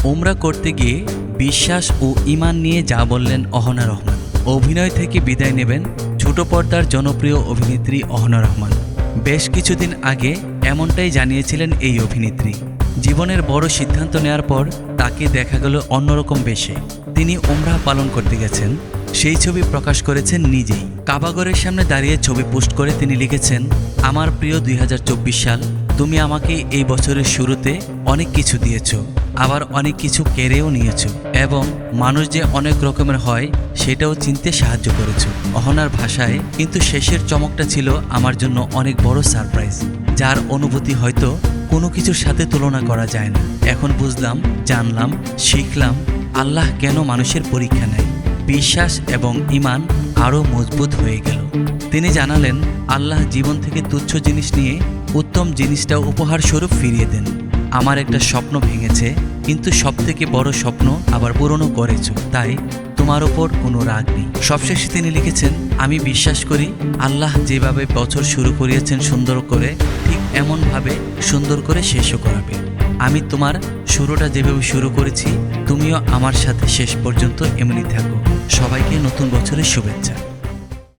উমরা করতে গিয়ে বিশ্বাস ও ঈমান নিয়ে যা বললেন অহনা রহমান। অভিনয় থেকে বিদায় নেবেন ছোট পর্দার জনপ্রিয় অভিনেত্রী অহনা রহমান। বেশ কিছুদিন আগে এমনটাই জানিয়েছিলেন এই অভিনেত্রী। জীবনের বড় সিদ্ধান্ত নেওয়ার পর তাকে দেখা গেল অন্যরকম বেশে। তিনি উমরা পালন করতে গেছেন, সেই ছবি প্রকাশ করেছেন নিজেই। কাবাগরের সামনে দাঁড়িয়ে ছবি পোস্ট করে তিনি লিখেছেন, আমার প্রিয় 2024 সাল, তুমি আমাকে এই বছরের শুরুতে অনেক কিছু দিয়েছ, আবার অনেক কিছু কেড়েও নিয়েছ, এবং মানুষ যে অনেক রকমের হয় সেটাও চিনতে সাহায্য করেছ। অহনার ভাষায় কিন্তু শেষের চমকটা ছিল আমার জন্য অনেক বড় সারপ্রাইজ, যার অনুভূতি হয়তো কোনো কিছুর সাথে তুলনা করা যায় না। এখন বুঝলাম, জানলাম, শিখলাম আল্লাহ কেন মানুষের পরীক্ষা নেয়। বিশ্বাস এবং ঈমান আরও মজবুত হয়ে গেল। তিনি জানালেন, আল্লাহ জীবন থেকে তুচ্ছ জিনিস নিয়ে উত্তম জিনিসটা উপহার স্বরূপ ফিরিয়ে দেন। আমার একটা স্বপ্ন ভেঙেছে, কিন্তু সবথেকে বড় স্বপ্ন আবার পূরণও করেছ, তাই তোমার ওপর কোনো রাগ নেই। সবশেষে তিনি লিখেছেন, আমি বিশ্বাস করি আল্লাহ যেভাবে বছর শুরু করিয়েছেন সুন্দর করে, ঠিক এমনভাবে সুন্দর করে শেষও করাবে। আমি তোমার শুরুটা যেভাবে শুরু করেছি, তুমিও আমার সাথে শেষ পর্যন্ত এমনি থাকো। সবাইকে নতুন বছরের শুভেচ্ছা।